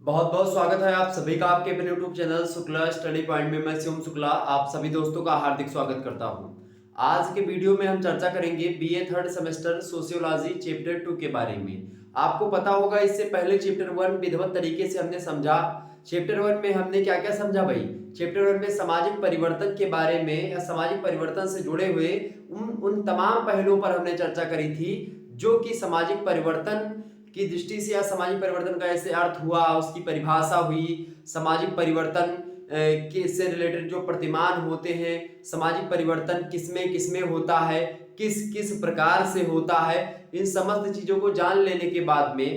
बहुत बहुत स्वागत है आप सभी का आपके अपने YouTube channel Shukla study point में। मैं शिवम शुक्ला आप सभी दोस्तों का हार्दिक स्वागत करता हूं। आज के वीडियो में हम चर्चा करेंगे BA third semester sociology chapter 2 के बारे में। आपको पता होगा इससे पहले चैप्टर 1 विधिवत तरीके से हमने समझा। चैप्टर 1 में हमने क्या क्या समझा भाई? चैप्टर 1 में सामाजिक परिवर्तन के बारे में या सामाजिक परिवर्तन से जुड़े हुए उन तमाम पहलुओं पर हमने चर्चा करी थी जो कि सामाजिक परिवर्तन की दृष्टि से या सामाजिक परिवर्तन का ऐसे अर्थ हुआ, उसकी परिभाषा हुई, सामाजिक परिवर्तन के से रिलेटेड जो प्रतिमान होते हैं, सामाजिक परिवर्तन किसमें किसमें होता है, किस किस प्रकार से होता है, इन समस्त चीजों को जान लेने के बाद में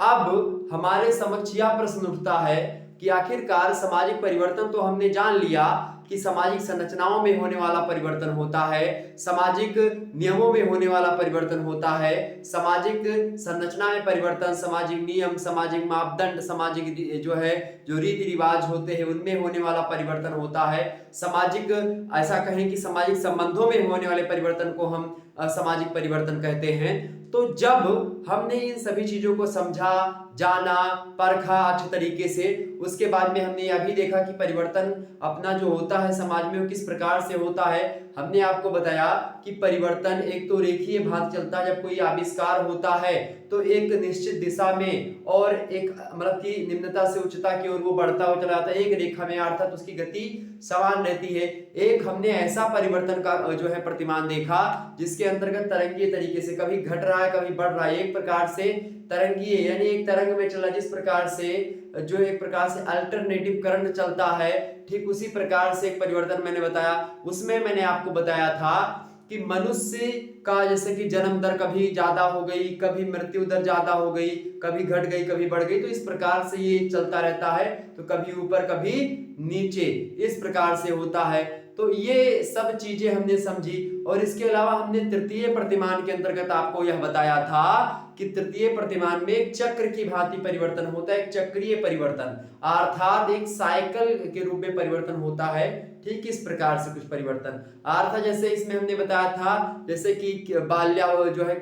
अब हमारे समक्ष यह प्रश्न उठता है कि आखिरकार सामाजिक परिवर्तन तो हमने जान लिया कि सामाजिक संरचनाओं में होने वाला परिवर्तन होता है, सामाजिक नियमों में होने वाला परिवर्तन होता है, सामाजिक संरचना में परिवर्तन, सामाजिक नियम, सामाजिक मापदंड, सामाजिक जो रीति रिवाज होते हैं उनमें होने वाला परिवर्तन होता है, सामाजिक ऐसा कहें कि सामाजिक संबंधों में होने वाले परिवर्तन को हम सामाजिक परिवर्तन कहते हैं। तो जब हमने इन सभी चीजों को समझा, जाना, परखा अच्छे तरीके से, उसके बाद में हमने यह भी देखा कि परिवर्तन अपना जो होता है समाज में वो किस प्रकार से होता है। हमने आपको बताया कि परिवर्तन एक तो रेखीय भांति चलता है। जब कोई आविष्कार होता है तो एक निश्चित दिशा में और एक मतलब कि निम्नता से उच्चता की ओर वो बढ़ता हुआ चला जाता है, एक रेखा में, अर्थात उसकी गति समान रहती है। एक हमने ऐसा परिवर्तन का जो है प्रतिमान देखा जिसके अंतर्गत तरंगीय तरीके से कभी घट रहा है कभी बढ़ रहा है, एक प्रकार से तरंगीय यानी एक तरंग में चला, जिस प्रकार से जो एक प्रकार से अल्टरनेटिव करंट चलता है, ठीक उसी प्रकार से एक परिवर्तन मैंने बताया। उसमें मैंने आपको बताया था कि मनुष्य का जैसे कि जन्म दर कभी ज्यादा हो गई, कभी मृत्यु दर ज्यादा हो गई, कभी घट गई कभी बढ़ गई, तो इस प्रकार से ये चलता रहता है, तो कभी ऊपर कभी नीचे, इस प्रकार से होता है। तो ये सब चीजें हमने समझी। और इसके अलावा हमने तृतीय प्रतिमान के अंतर्गत आपको यह बताया था कि तृतीय प्रतिमान में एक चक्र की भांति परिवर्तन होता है, एक चक्रीय परिवर्तन, अर्थात एक साइकिल के रूप में परिवर्तन होता है। ठीक इस प्रकार से कुछ परिवर्तन अर्थात जैसे इसमें हमने बताया था जैसे कि बाल्या जो है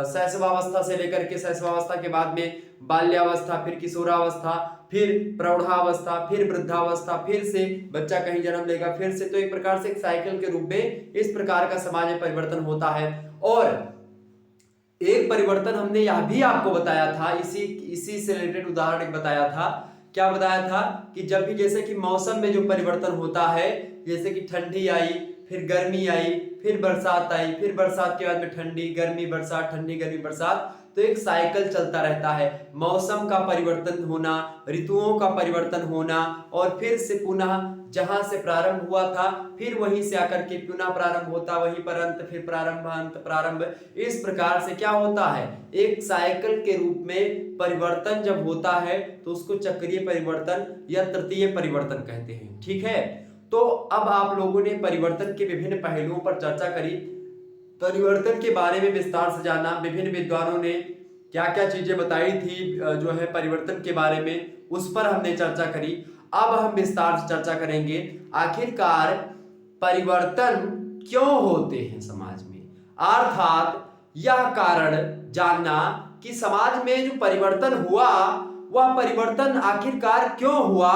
शैशवावस्था से लेकर के शैशवावस्था के बाद में बाल्यावस्था, फिर किशोरावस्था, फिर प्रौढ़ावस्था, फिर वृद्धावस्था, फिर से बच्चा कहीं जन्म लेगा, फिर से, तो एक प्रकार से एक साइकिल के रूप में इस प्रकार का समाज में परिवर्तन होता है। और एक परिवर्तन हमने यह भी आपको बताया था, इसी से रिलेटेड उदाहरण एक बताया था। क्या बताया था कि जब भी जैसे कि मौसम में जो परिवर्तन होता है, जैसे कि ठंडी आई, फिर गर्मी आई, फिर बरसात आई, फिर बरसात के बाद में ठंडी गर्मी बरसात, ठंडी गर्मी बरसात, तो एक साइकिल चलता रहता है। मौसम का परिवर्तन होना, ऋतुओं का परिवर्तन होना, और फिर से पुनः जहां से प्रारंभ हुआ था फिर वहीं से आकर के पुनः प्रारंभ होता, वहीं पर अंत, फिर प्रारंभ अंत प्रारंभ, इस प्रकार से क्या होता है, एक साइकिल के रूप में परिवर्तन जब होता है तो उसको चक्रीय परिवर्तन या तृतीय परिवर्तन कहते हैं। ठीक है, तो अब आप लोगों ने परिवर्तन के विभिन्न पहलुओं पर चर्चा करी, परिवर्तन के बारे में विस्तार से जाना, विभिन्न विद्वानों ने क्या क्या चीजें बताई थी जो है परिवर्तन के बारे में, उस पर हमने चर्चा करी। अब हम विस्तार से चर्चा करेंगे आखिरकार परिवर्तन क्यों होते हैं समाज में, अर्थात यह कारण जानना कि समाज में जो परिवर्तन हुआ वह परिवर्तन आखिरकार क्यों हुआ,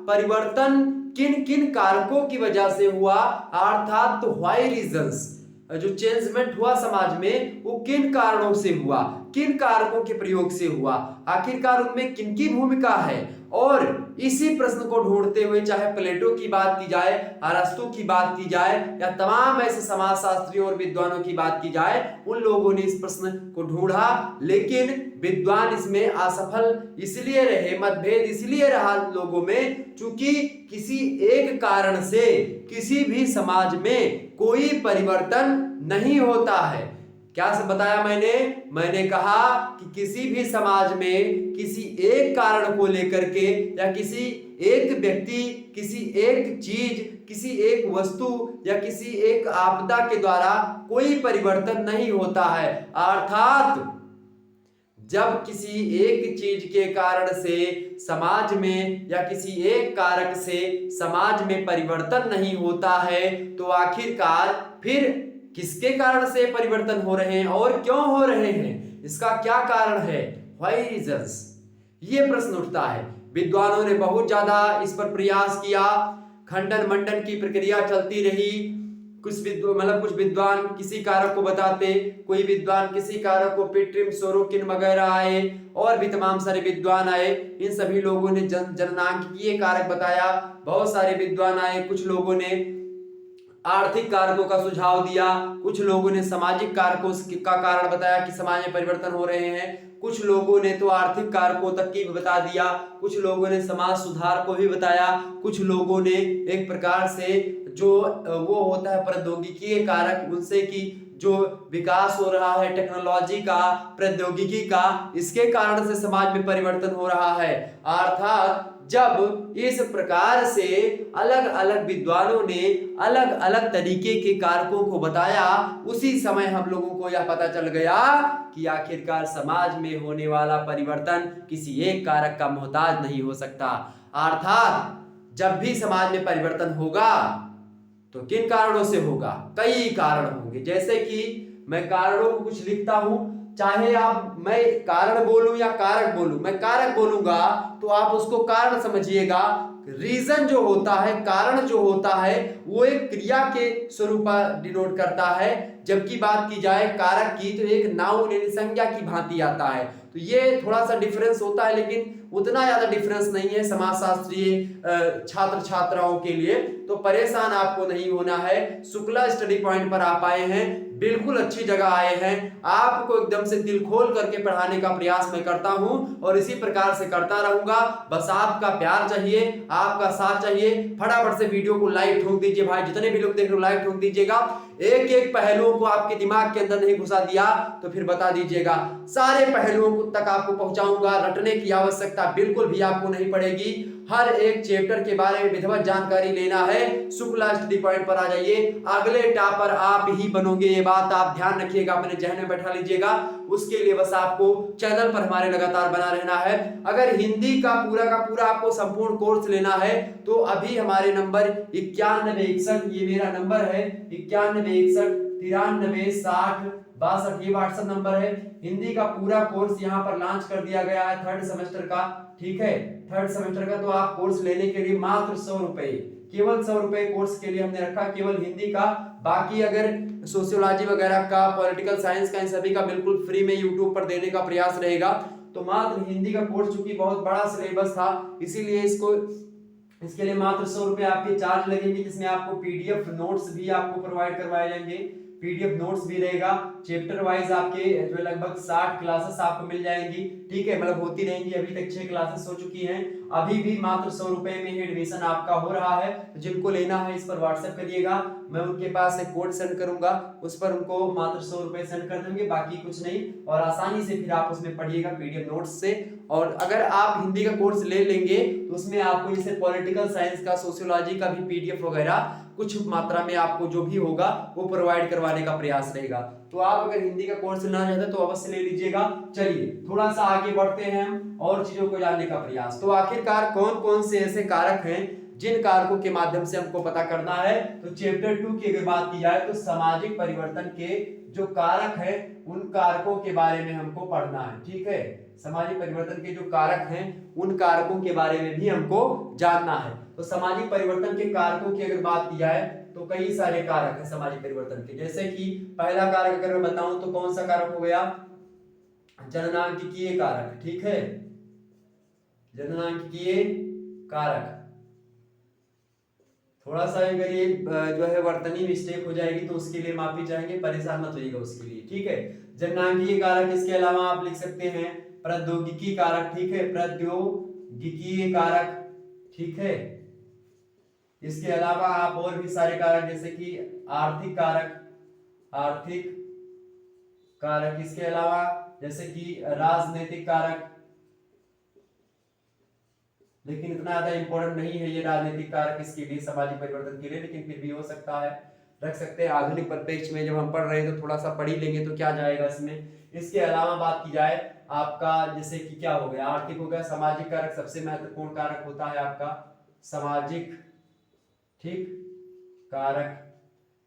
परिवर्तन किन किन कारकों की वजह से हुआ, अर्थात तो व्हाई रीजंस, जो चेंजमेंट हुआ समाज में वो किन कारणों से हुआ, किन कारकों के प्रयोग से हुआ, आखिरकार उनमें किनकी भूमिका है। और इसी प्रश्न को ढूंढते हुए चाहे प्लेटो की बात की जाए, अरस्तु की बात की जाए, या तमाम ऐसे समाजशास्त्रियों और विद्वानों की बात की जाए, उन लोगों ने इस प्रश्न को ढूंढा, लेकिन विद्वान इसमें असफल इसलिए रहे, मतभेद इसलिए रहा लोगों में, चूंकि किसी एक कारण से किसी भी समाज में कोई परिवर्तन नहीं होता है। क्या बताया मैंने कहा कि किसी भी समाज में किसी एक कारण को लेकर के या किसी एक व्यक्ति, किसी एक चीज, किसी एक वस्तु या किसी एक आपदा के द्वारा कोई परिवर्तन नहीं होता है। अर्थात जब किसी एक चीज के कारण से समाज में या किसी एक कारक से समाज में परिवर्तन नहीं होता है तो आखिरकार फिर किसके कारण से परिवर्तन हो रहे हैं और क्यों हो रहे हैं, इसका क्या कारण है, व्हाई रीजंस। ये प्रश्न उठता है। विद्वानों ने बहुत ज्यादा इस पर प्रयास किया, खंडन मंडन की प्रक्रिया चलती रही। कुछ विद्वान किसी कारक को बताते, कोई विद्वान किसी कारक को पिट्रिम, सोरोकिन वगैरह आए, और भी तमाम सारे विद्वान आए। इन सभी लोगों ने जननांकिकीय कारक बताया। बहुत सारे विद्वान आए, कुछ लोगों ने आर्थिक कारकों का सुझाव दिया, कुछ लोगों ने सामाजिक कारकों का कारण बताया कि समाज में परिवर्तन हो रहे हैं, कुछ लोगों ने तो आर्थिक कारकों तक की भी बता दिया, कुछ लोगों ने समाज सुधार को भी बताया, कुछ लोगों ने एक प्रकार से जो वो होता है प्रौद्योगिकी कारक, उनसे कि जो विकास हो रहा है टेक्नोलॉजी का, प्रौद्योगिकी का, इसके कारण से समाज में परिवर्तन हो रहा है। अर्थात जब इस प्रकार से अलग अलग विद्वानों ने अलग अलग तरीके के कारकों को बताया, उसी समय हम लोगों को यह पता चल गया कि आखिरकार समाज में होने वाला परिवर्तन किसी एक कारक का मोहताज नहीं हो सकता। अर्थात जब भी समाज में परिवर्तन होगा तो किन कारणों से होगा? कई कारण होंगे। जैसे कि मैं कारणों को कुछ लिखता हूं, चाहे मैं कारण बोलूं या कारक बोलूं, मैं कारक बोलूंगा तो आप उसको कारण समझिएगा। रीजन जो होता है, कारण जो होता है, वो एक क्रिया के स्वरूप डिनोट करता है, जबकि बात की जाए कारक की तो एक नाउन यानी संज्ञा की भांति आता है। तो ये थोड़ा सा डिफरेंस होता है, लेकिन उतना ज्यादा डिफरेंस नहीं है समाजशास्त्रीय छात्र छात्राओं के लिए, तो परेशान आपको नहीं होना है। शुक्ला स्टडी पॉइंट पर आप आए हैं, बिल्कुल अच्छी जगह आए हैं। आपको एकदम से दिल खोल करके पढ़ाने का प्रयास मैं करता हूं और इसी प्रकार से करता रहूंगा। बस आपका प्यार चाहिए, आपका साथ चाहिए। फटाफट से वीडियो को लाइक ठोक दीजिए भाई, जितने भी लोग देख रहे हो लाइक ठोक दीजिएगा। एक एक पहलुओं को आपके दिमाग के अंदर नहीं घुसा दिया तो फिर बता दीजिएगा। सारे पहलुओं तक आपको पहुंचाऊंगा। रटने की आवश्यकता बिल्कुल भी आपको नहीं पड़ेगी। हर एक चैप्टर के बारे में विधिवत जानकारी लेना है, शुक्ला स्टडी पॉइंट पर आ जाइए। अगले टॉपर आप ही बनोगे, ये बात आप ध्यान रखिएगा, अपने जहन में बैठा लीजिएगा। उसके लिए बस आपको चैनल पर हमारे लगातार बना रहना है। अगर हिंदी का पूरा आपको संपूर्ण कोर्स लेना है तो अभी हमारे नंबर 9161, ये मेरा नंबर है 9161 93 60 62, ये व्हाट्सएप नंबर है। हिंदी का पूरा कोर्स यहाँ पर लॉन्च कर दिया गया है थर्ड सेमेस्टर का, ठीक है। थर्ड सेमेस्टर का तो आप कोर्स लेने के लिए मात्र 100 रुपए, केवल 100 रुपए कोर्स के लिए हमने रखा, केवल हिंदी का। बाकी अगर सोशियोलॉजी वगैरह का, पॉलिटिकल साइंस का, इन सभी का बिल्कुल फ्री में यूट्यूब पर देने का प्रयास रहेगा। तो मात्र हिंदी का कोर्स चूंकि बहुत बड़ा सिलेबस था, इसीलिए इसके लिए मात्र 100 रुपए आपके चार्ज लगेंगे, जिसमें आपको पीडीएफ नोट्स भी आपको प्रोवाइड करवाए जाएंगे। पीडीएफ नोट्स भी रहेगा, चैप्टर वाइज आपके जो लगभग 60 क्लासेस आपको मिल जाएंगी, ठीक है। मतलब होती रहेंगी, अभी तक 6 क्लासेस हो चुकी हैं। अभी भी मात्र 100 रुपए में एडमिशन आपका हो रहा है। तो जिनको लेना है इस पर व्हाट्सएप करिएगा, मैं उनके पास एक कोड सेंड करूंगा, उस पर उनको मात्र 100 रुपए सेंड कर देंगे, बाकी कुछ नहीं। और आसानी से फिर आप उसमें पढ़िएगा पीडीएफ नोट्स से। और अगर आप हिंदी का कोर्स ले लेंगे तो उसमें आपको जैसे पॉलिटिकल साइंस का, सोशियोलॉजी का भी पीडीएफ वगैरह कुछ मात्रा में आपको जो भी होगा वो प्रोवाइड करवाने का प्रयास रहेगा। तो आप अगर हिंदी का कोर्स लेना चाहते तो अवश्य ले लीजिएगा। चलिए थोड़ा सा आगे बढ़ते हैं हम और चीजों को जानने का प्रयास। तो आखिरकार कौन कौन से ऐसे कारक हैं जिन कारकों के माध्यम से हमको पता करना है? तो चैप्टर 2 की अगर बात की जाए तो सामाजिक परिवर्तन के जो कारक है उन कारकों के बारे में हमको पढ़ना है, ठीक है। सामाजिक परिवर्तन के जो कारक हैं उन कारकों के बारे में भी हमको जानना है। तो सामाजिक परिवर्तन के कारकों की अगर बात की जाए तो कई सारे कारक हैं सामाजिक परिवर्तन के। जैसे कि पहला कारक अगर मैं बताऊं तो कौन सा कारक हो गया? जननांकिकीय कारक, ठीक है। जननांकिकीय कारक। थोड़ा सा अगर ये जो है वर्तनी मिस्टेक हो जाएगी तो उसके लिए माफी चाहेंगे, परेशान मत होइएगा उसके लिए, ठीक है। जननांकीय कारक, इसके अलावा आप लिख सकते हैं प्रौद्योगिकी कारक, ठीक है, प्रौद्योगिकीय कारक, ठीक है। इसके अलावा आप और भी सारे कारक जैसे कि आर्थिक कारक, आर्थिक कारक, इसके अलावा जैसे कि राजनीतिक कारक, लेकिन इतना ज्यादा इंपॉर्टेंट नहीं है ये राजनीतिक कारक इसके लिए, सामाजिक परिवर्तन के लिए, लेकिन फिर भी हो सकता है, रख सकते हैं। आधुनिक परिप्रेक्ष्य में जब हम पढ़ रहे हैं तो थोड़ा सा पढ़ ही लेंगे तो क्या जाएगा इसमें। इसके अलावा बात की जाए आपका जैसे कि क्या हो गया, आर्थिक हो गया। सामाजिक कारक सबसे महत्वपूर्ण कारक होता है आपका सामाजिक, ठीक, कारक।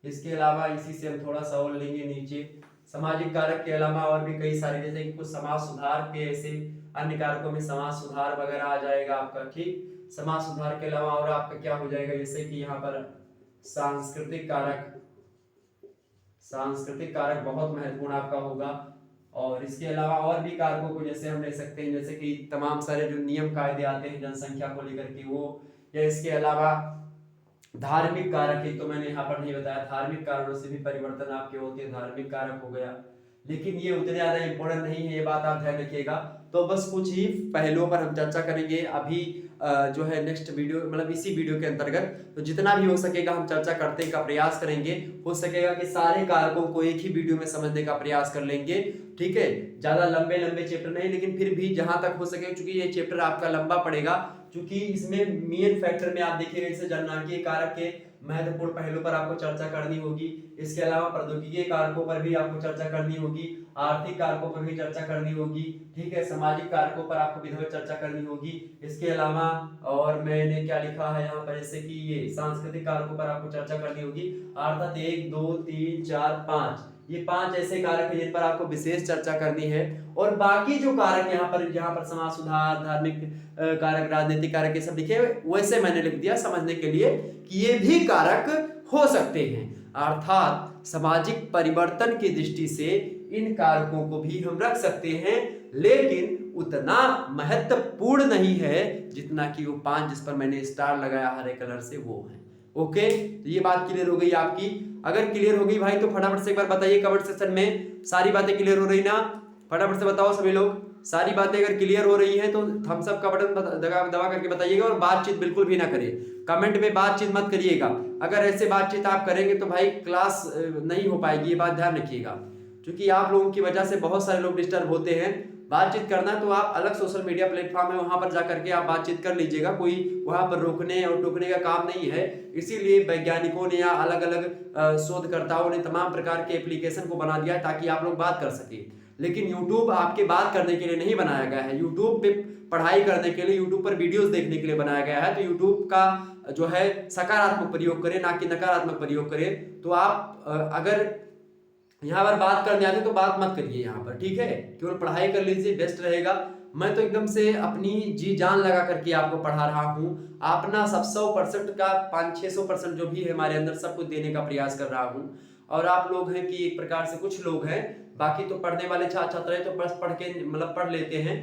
इसके अलावा इसी से हम थोड़ा सा और लेंगे नीचे। सामाजिक कारक के अलावा और भी कई सारे जैसे कि कुछ समाज सुधार के ऐसे अन्य कारकों में समाज सुधार वगैरह आ जाएगा आपका, ठीक। समाज सुधार के अलावा और आपका क्या हो जाएगा, जैसे कि यहाँ पर सांस्कृतिक कारक, सांस्कृतिक कारक बहुत महत्वपूर्ण आपका होगा। और इसके अलावा और भी कारकों को जैसे हम ले सकते हैं, जैसे कि तमाम सारे जो नियम कायदे आते हैं जनसंख्या को लेकर के वो, या इसके अलावा धार्मिक कारक, एक तो मैंने यहाँ पर नहीं बताया, धार्मिक कारणों से भी परिवर्तन आपके होते हैं, धार्मिक कारक हो गया, लेकिन ये उतने ज्यादा इंपॉर्टेंट नहीं है, ये बात आप ध्यान रखिएगा। तो बस कुछ ही पहलुओं पर हम चर्चा करेंगे अभी जो है नेक्स्ट वीडियो, मतलब इसी वीडियो के अंतर्गत। तो जितना भी हो सकेगा हम चर्चा करने का प्रयास करेंगे, हो सकेगा कि सारे कारकों को एक ही वीडियो में समझने का प्रयास कर लेंगे, ठीक है। ज्यादा लंबे लंबे चैप्टर नहीं, लेकिन फिर भी जहां तक हो सके, क्योंकि ये चैप्टर आपका लंबा पड़ेगा, क्योंकि इसमें मेन फैक्टर में आप देखिएगा जैसे जननांकीय कारक के महत्वपूर्ण पहलू पर आपको चर्चा करनी होगी, इसके अलावा प्रौद्योगिकी कारकों पर भी आपको चर्चा करनी होगी, आर्थिक कारकों पर भी चर्चा करनी होगी, ठीक है, सामाजिक कारकों पर आपको विधिवत चर्चा करनी होगी। इसके अलावा और मैंने क्या लिखा है यहाँ पर, जैसे कि ये सांस्कृतिक कारकों पर आपको चर्चा करनी होगी, अर्थात 1 2 3 4 5, ये 5 ऐसे कारक हैं जिन पर आपको विशेष चर्चा करनी है। और बाकी जो कारक यहाँ पर समाज सुधार, धार्मिक कारक, राजनीतिक कारक, ये सब लिखे वैसे मैंने लिख दिया समझने के लिए कि ये भी कारक हो सकते हैं, अर्थात सामाजिक परिवर्तन की दृष्टि से इन कारकों को भी हम रख सकते हैं, लेकिन उतना महत्वपूर्ण नहीं है जितना कि वो 5 जिस पर मैंने स्टार लगाया हरे कलर से वो है। ओके, तो ये बात क्लियर हो गई आपकी। अगर क्लियर हो गई भाई तो फटाफट से एक बार बताइए कमेंट सेक्शन में, सारी बातें क्लियर हो रही ना, फटाफट से बताओ सभी लोग। सारी बातें अगर क्लियर हो रही हैं तो थम्स अप का बटन दबा करके बताइएगा, और बातचीत बिल्कुल भी ना करिए, कमेंट में बातचीत मत करिएगा। अगर ऐसे बातचीत आप करेंगे तो भाई क्लास नहीं हो पाएगी, ये बात ध्यान रखिएगा, क्योंकि आप लोगों की वजह से बहुत सारे लोग डिस्टर्ब होते हैं। बातचीत करना तो आप अलग सोशल मीडिया प्लेटफॉर्म है, वहां पर जाकर के आप बातचीत कर लीजिएगा, कोई वहां पर रोकने और टोकने का काम नहीं है। इसीलिए वैज्ञानिकों ने या अलग अलग शोधकर्ताओं ने तमाम प्रकार के एप्लीकेशन को बना दिया है ताकि आप लोग बात कर सके। लेकिन YouTube आपके बात करने के लिए नहीं बनाया गया है, YouTube पे पढ़ाई करने के लिए, YouTube पर वीडियोस देखने के लिए बनाया गया है। तो YouTube का जो है सकारात्मक प्रयोग करें, ना कि नकारात्मक प्रयोग करें। तो आप अगर यहाँ पर बात करने आते तो बात मत करिए यहाँ पर, ठीक है, केवल पढ़ाई कर लीजिए, बेस्ट रहेगा। मैं तो एकदम से अपनी जी जान लगा करके आपको पढ़ा रहा हूँ, अपना सब 100% का 500-600% जो भी है हमारे अंदर सब कुछ देने का प्रयास कर रहा हूँ। और आप लोग हैं कि एक प्रकार से कुछ लोग हैं, बाकी तो पढ़ने वाले छात्र छात्र हैं तो बस पढ़ के मतलब पढ़ लेते हैं,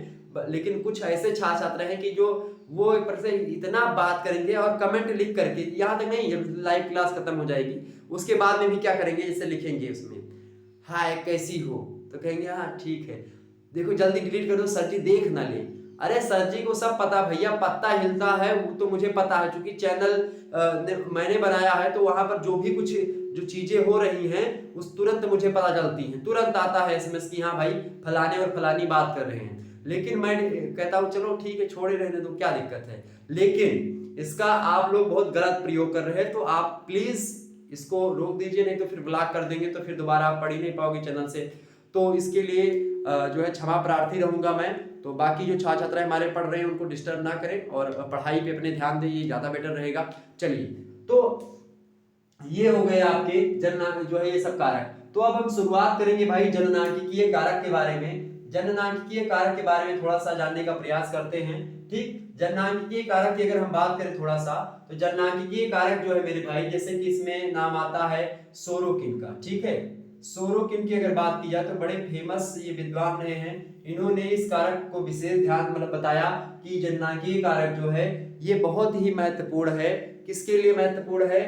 लेकिन कुछ ऐसे छात्र छात्र हैं कि जो वो एक प्रकार से इतना बात करेंगे और कमेंट लिख करके, यहाँ तक नहीं, जब लाइव क्लास खत्म हो जाएगी उसके बाद में भी क्या करेंगे, जैसे लिखेंगे उसमें हाय कैसी हो, तो कहेंगे हाँ ठीक है, देखो जल्दी डिलीट कर दो, सर जी देख ना ले। अरे सर जी को सब पता भैया, पत्ता हिलता है वो तो मुझे पता है, क्योंकि चैनल मैंने बनाया है, तो वहां पर जो भी कुछ जो चीजें हो रही हैं उस तुरंत मुझे पता चलती हैं, तुरंत आता है SMS कि हाँ भाई फलाने और फलानी बात कर रहे हैं। लेकिन मैं कहता हूँ चलो ठीक है छोड़े रहने दो, क्या दिक्कत है, लेकिन इसका आप लोग बहुत गलत प्रयोग कर रहे हैं, तो आप प्लीज इसको रोक दीजिए, नहीं तो फिर ब्लॉक कर देंगे, तो फिर दोबारा आप पढ़ ही नहीं पाओगे चैनल से। तो इसके लिए जो है क्षमा प्रार्थी रहूंगा मैं। तो बाकी जो छात्र छात्रा हमारे पढ़ रहे हैं उनको डिस्टर्ब ना करें और पढ़ाई पे अपने ध्यान दें, ये ज्यादा बेटर रहेगा। चलिए, तो ये हो गए आपके जननांक जो है ये सब कारक। तो अब हम शुरुआत करेंगे भाई जननांकिकीय कारक के बारे में। जननांकिकीय कारक के बारे में थोड़ा सा जानने का प्रयास करते हैं, ठीक। जननांकिकीय कारक की अगर हम बात करें थोड़ा सा, तो जननांकिकीय कारक जो है मेरे भाई, जैसे कि इसमें नाम आता है सोरोकिन का, ठीक है। सोरोकिन की अगर बात की जाए तो बड़े फेमस ये विद्वान रहे हैं, इन्होंने इस कारक को विशेष ध्यान मतलब बताया कि जननांकीय कारक जो है ये बहुत ही महत्वपूर्ण है। किसके लिए महत्वपूर्ण है,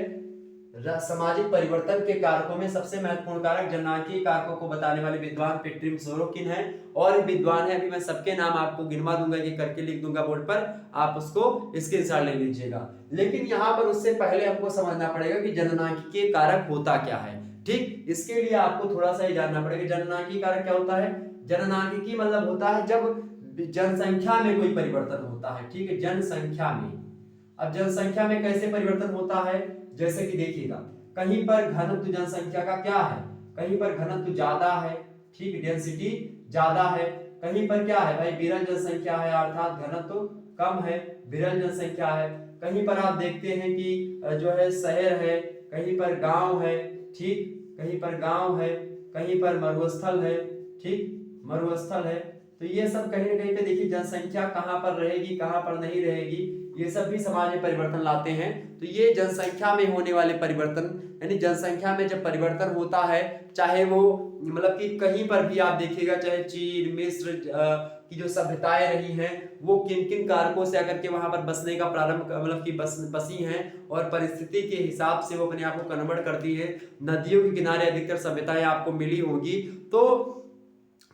सामाजिक परिवर्तन के कारकों में सबसे महत्वपूर्ण कारक जननांकीय कारकों को बताने वाले विद्वान पेट्रिम सोरोकिन है। और विद्वान है, अभी मैं सबके नाम आपको गिनवा दूंगा, ये करके लिख दूंगा बोर्ड पर, आप उसको स्क्रीनशॉट ले लीजिएगा। लेकिन यहाँ पर उससे पहले हमको समझना पड़ेगा कि जननांकिकीय कारक होता क्या है, ठीक। इसके लिए आपको थोड़ा सा ही जानना पड़ेगा जननांकीय कारक क्या होता है। जननांकिकी मतलब होता है जब जनसंख्या में कोई परिवर्तन होता है, ठीक है, जनसंख्या में। अब जनसंख्या में कैसे परिवर्तन होता है, जैसे कि देखिएगा, कहीं पर घनत्व जनसंख्या का क्या है, कहीं पर घनत्व ज्यादा है, ठीक, डेंसिटी ज्यादा है, कहीं पर क्या है भाई विरल जनसंख्या है, अर्थात घनत्व कम है, विरल जनसंख्या है। कहीं पर आप देखते हैं कि जो है शहर है, कहीं पर गांव है, ठीक, कहीं पर गांव है, कहीं पर मरुस्थल है, ठीक, मरुस्थल है, तो ये सब कहीं ना कहीं पे देखिए जनसंख्या कहाँ पर रहेगी, कहाँ पर नहीं रहेगी, ये सब भी समाज में परिवर्तन लाते हैं। तो ये जनसंख्या में होने वाले परिवर्तन, यानी जनसंख्या में जब परिवर्तन होता है, चाहे वो मतलब कि कहीं पर भी आप देखिएगा, चाहे चीन, मिस्र की जो सभ्यताएं रही हैं, वो किन किन कारकों से आकर के वहां पर बसने का प्रारंभ मतलब कि बसी हैं, और परिस्थिति के हिसाब से वो अपने आप को कन्वर्ट करती है। नदियों के किनारे अधिकतर सभ्यताएं आपको मिली होगी। तो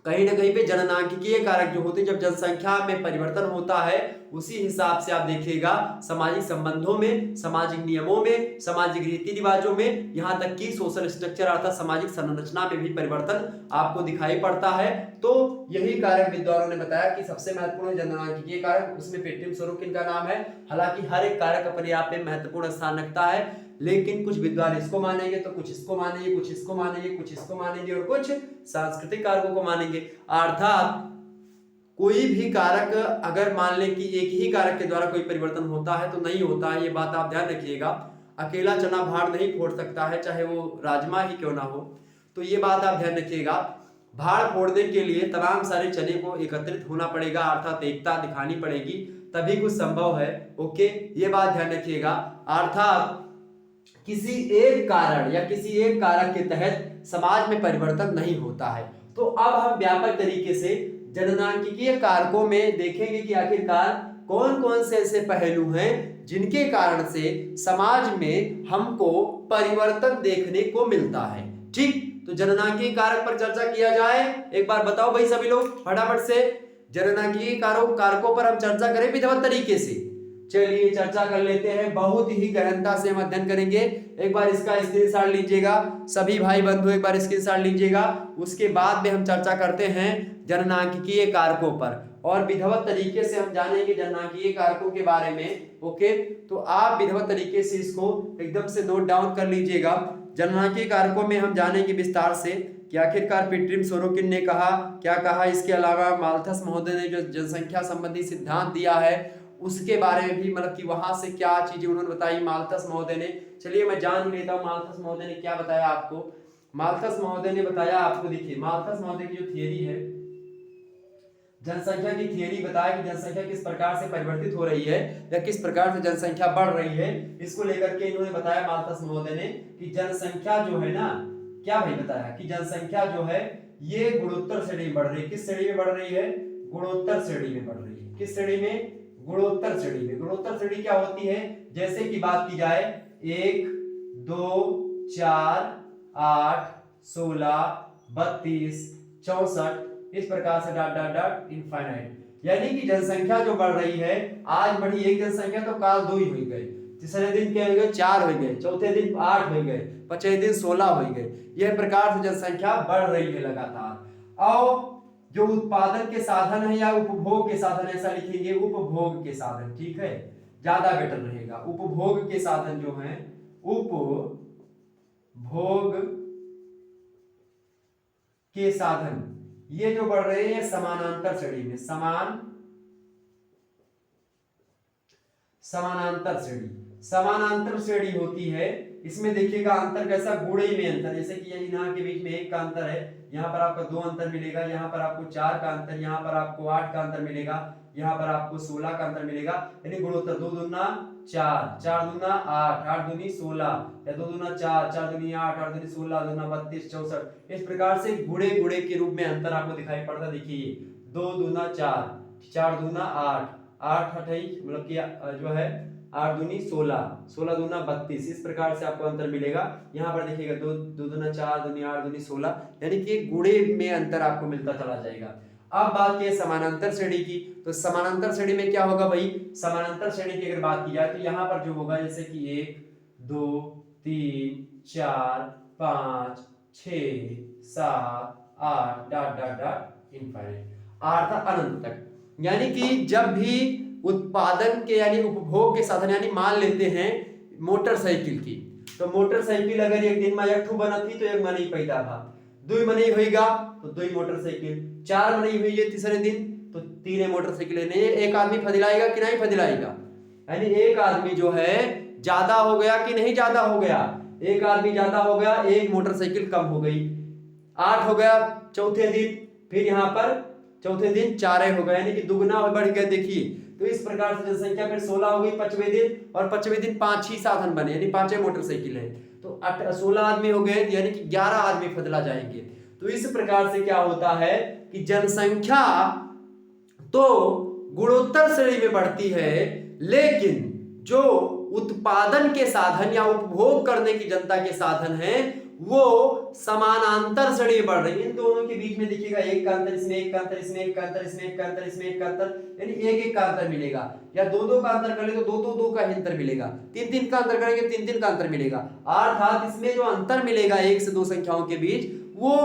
कहीं ना कहीं पे जननांकिकीय कारक जो होते हैं, जब जनसंख्या में परिवर्तन होता है, उसी हिसाब से आप देखिएगा सामाजिक संबंधों में, सामाजिक नियमों में, सामाजिक रीति रिवाजों में, यहाँ तक कि सोशल स्ट्रक्चर अर्थात सामाजिक संरचना में भी परिवर्तन आपको दिखाई पड़ता है। तो यही कारक विद्वानों ने बताया कि सबसे महत्वपूर्ण जननांकिकीय कारक, उसमें पेट्रियम सोरोकिन का नाम है। हालांकि हर एक कारक अपने आप में महत्वपूर्ण स्थान रखता है, लेकिन कुछ विद्वान इसको मानेंगे तो कुछ इसको मानेंगे, कुछ इसको मानेंगे, कुछ इसको मानेंगे, और कुछ सांस्कृतिक कारकों को मानेंगे। अर्थात कोई भी कारक अगर मान लें कि एक ही कारक के द्वारा कोई परिवर्तन होता है तो नहीं होता है, ये बात आप ध्यान रखिएगा। अकेला चना भाड़ नहीं फोड़ सकता है, चाहे वो राजमा ही क्यों ना हो। तो ये बात आप ध्यान रखिएगा। भाड़ फोड़ने के लिए तमाम सारे चने को एकत्रित होना पड़ेगा, अर्थात एकता दिखानी पड़ेगी, तभी कुछ संभव है। ओके, ये बात ध्यान रखिएगा। अर्थात किसी एक कारण या किसी एक कारक के तहत समाज में परिवर्तन नहीं होता है। तो अब हम व्यापक तरीके से जननांकिकीय कारकों में देखेंगे कि आखिरकार कौन कौन से ऐसे पहलू हैं जिनके कारण से समाज में हमको परिवर्तन देखने को मिलता है। ठीक, तो जननांकिकीय कारक पर चर्चा किया जाए। एक बार बताओ भाई सभी लोग फटाफट से, जननांकिकीय कारकों पर हम चर्चा करें विधिवत तरीके से। चलिए चर्चा कर लेते हैं, बहुत ही गहनता से हम अध्ययन करेंगे। एक बार इसका स्क्रीनशॉट लीजिएगा सभी भाई बंधु, एक बार स्क्रीनशॉट लीजिएगा। उसके बाद में हम चर्चा करते हैं जननांकिकीय कारकों पर, और विधिवत तरीके से हम जानेंगे जननांकिकीय कारकों के बारे में। ओके, तो आप विधिवत तरीके से इसको एकदम से नोट डाउन कर लीजिएगा। जननांकिकीय कारकों में हम जानेंगे विस्तार से कि आखिरकार पेट्रियम सोरोकिन ने कहा, क्या कहा। इसके अलावा माल्थस महोदय ने जो जनसंख्या संबंधी सिद्धांत दिया है उसके बारे में भी, मतलब कि वहां से क्या चीजें उन्होंने बताई माल्थस महोदय ने। चलिए मैं जान ही लेता हूँ माल्थस महोदय ने क्या बताया आपको। माल्थस महोदय ने बताया आपको, देखिए माल्थस महोदय की जो थियरी है, जनसंख्या की थियरी बताया कि जनसंख्या किस प्रकार से परिवर्तित हो रही है या किस प्रकार से जनसंख्या बढ़ रही है। इसको लेकर के इन्होंने बताया माल्थस महोदय ने कि जनसंख्या जो है ना, क्या भाई बताया कि जनसंख्या जो है ये गुणोत्तर श्रेणी में बढ़ रही है। किस श्रेणी में बढ़ रही है? गुणोत्तर श्रेणी में बढ़ रही है। किस श्रेणी में? गुणोत्तर श्रेणी में। गुणोत्तर श्रेणी क्या होती है? जैसे कि बात की जाए 1 2 4 8 16 32 64 इस प्रकार से डॉट डॉट डॉट इनफाइनाइट। यानी कि जनसंख्या जो बढ़ रही है, आज बढ़ी एक जनसंख्या तो काल 2 ही हो गए, तीसरे दिन क्या हो गए? 4 हो गए, चौथे दिन 8 हो गए, पांचवें दिन 16 हो गए। यह प्रकार से जनसंख्या बढ़ रही है लगातार। और जो उत्पादन के साधन है या उपभोग के साधन, ऐसा लिखेंगे उपभोग के साधन, ठीक है, ज्यादा बेटर रहेगा। उपभोग के साधन जो हैं, उपभोग के साधन ये जो बढ़ रहे हैं समानांतर श्रेणी में, समानांतर श्रेणी। समानांतर श्रेणी होती है, इसमें देखिएगा अंतर कैसा? गुणे में अंतर। जैसे कि यहाँ के बीच में 1 का अंतर है, यहाँ पर आपको 2 अंतर मिलेगा, यहाँ पर आपको 4 का अंतर, यहाँ पर आपको 8 का अंतर मिलेगा, यहाँ पर आपको 16 का अंतर मिलेगा। यानी गुणोत्तर 2 दूना 4, 4 दूना 8, 8 दूनी 16, या 2 दूना 4, 4 दूनी 8, 8 दूनी 16, दूना 32, 64। इस प्रकार से गुणे गुणे के रूप में अंतर आपको दिखाई पड़ता। देखिए 2 दूना 4, 4 दूना 8, 8 28 मतलब कि जो है 8 दूनी 16, 16 दूना 32। इस प्रकार से आपको अंतर मिलेगा। यहाँ पर देखिएगा 2 दूना 4, दूनी 8, दूनी 16, यानी कि गुणे में अंतर आपको मिलता चला जाएगा। अब बात की समानांतर श्रेणी की, तो समानांतर श्रेणी में क्या होगा भाई? समानांतर श्रेणी की अगर बात की जाए तो यहाँ पर जो होगा जैसे कि 1 2 3 4 5 6 7 8 डॉट डॉट डॉट इनफाइनाइट, अर्थात अनंत तक। यानी कि जब भी उत्पादन के यानी उपभोग के साधन, यानी मान लेते हैं मोटरसाइकिल की, तो मोटरसाइकिल अगर एक दिन में 1 ठू बना थी तो 1 मनी पैदा था, 2 मनी होगा तो 2 मोटरसाइकिल, 4 मनी हुई है तीसरे दिन तो 3 मोटरसाइकिल। नहीं एक आदमी फदिलाएगा कि नहीं फदिलाएगा? यानी एक आदमी जो है ज्यादा हो गया कि नहीं ज्यादा हो गया? एक आदमी ज्यादा हो गया, 1 मोटरसाइकिल कम हो गई। 8 हो गया चौथे दिन, फिर यहाँ पर चौथे दिन 4 हो गए, यानी कि दुगना बढ़ गया। देखिए तो इस प्रकार से जनसंख्या फिर 16 हो गई 5वें दिन, और 5वें दिन 5 ही साधन बने, यानी 5 मोटरसाइकिल है, तो 16 आदमी हो गए, यानी कि 11 आदमी फदला जाएंगे। तो इस प्रकार से क्या होता है कि जनसंख्या तो गुणोत्तर श्रेणी में बढ़ती है, लेकिन जो उत्पादन के साधन या उपभोग करने की जनता के साधन हैं वो समानांतर श्रेणी में बढ़ रही है। इन दोनों के बीच में देखिएगा एक का अंतर, इसमें एक का अंतर, इसमें एक का अंतर, इसमें एक का अंतर, इसमें एक का अंतर, यानी एक का अंतर मिलेगा, या दो का अंतर कर ले तो दो का अंतर मिलेगा, तीन का अंतर करेंगे तीन का अंतर मिलेगा। अर्थात इसमें जो अंतर मिलेगा एक से दो संख्याओं के बीच वो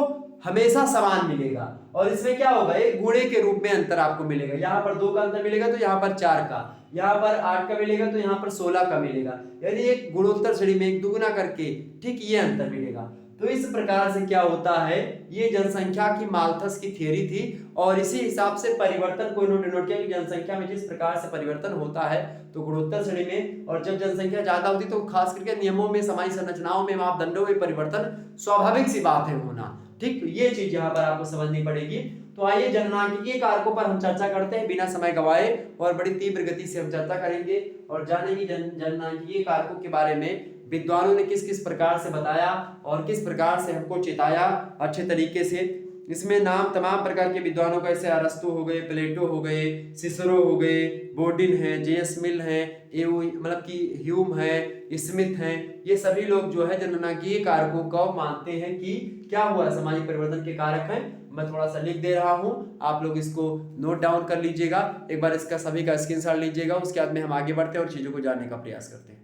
हमेशा समान मिलेगा, और इसमें क्या होगा एक गुणे के रूप में अंतर आपको मिलेगा। यहाँ पर 2 का अंतर मिलेगा तो यहाँ पर 4 का, यहाँ पर 8 का मिलेगा तो यहाँ पर 16 का मिलेगा, यानी एक गुणोत्तर श्रेणी में एक दुगुना करके ठीक ये अंतर मिलेगा। तो इस प्रकार से क्या होता है, ये जनसंख्या की माल्थस की थ्योरी थी, और इसी हिसाब से परिवर्तन को इन्होंने डिनोट किया कि जनसंख्या में जिस प्रकार से परिवर्तन होता है तो गुणोत्तर श्रेणी में, और जब जनसंख्या ज्यादा होती तो खास करके नियमों में, समाज संरचनाओं में, मापदंडों में परिवर्तन स्वाभाविक सी बात है होना। ठीक, तो ये चीज यहाँ पर आपको समझनी पड़ेगी। तो आइए जननांकिकीय कारकों पर हम चर्चा करते हैं बिना समय गवाए, और बड़ी तीव्र गति से हम चर्चा करेंगे और जानेंगे जननांकिकीय कारकों के बारे में विद्वानों ने किस किस प्रकार से बताया और किस प्रकार से हमको चेताया अच्छे तरीके से। इसमें नाम तमाम प्रकार के विद्वानों का, ऐसे अरस्तु हो गए, प्लेटो हो गए, सिसरो हो गए, बोर्डिन है, जेएस मिल है, मतलब कि ह्यूम है, स्मिथ है, ये सभी लोग जो है जननांकिकीय कारकों को मानते हैं कि क्या हुआ सामाजिक परिवर्तन के कारक हैं। मैं थोड़ा सा लिख दे रहा हूं, आप लोग इसको नोट डाउन कर लीजिएगा, एक बार इसका सभी का स्क्रीनशॉट लीजिएगा, उसके बाद में हम आगे बढ़ते हैं और चीजों को जानने का प्रयास करते हैं।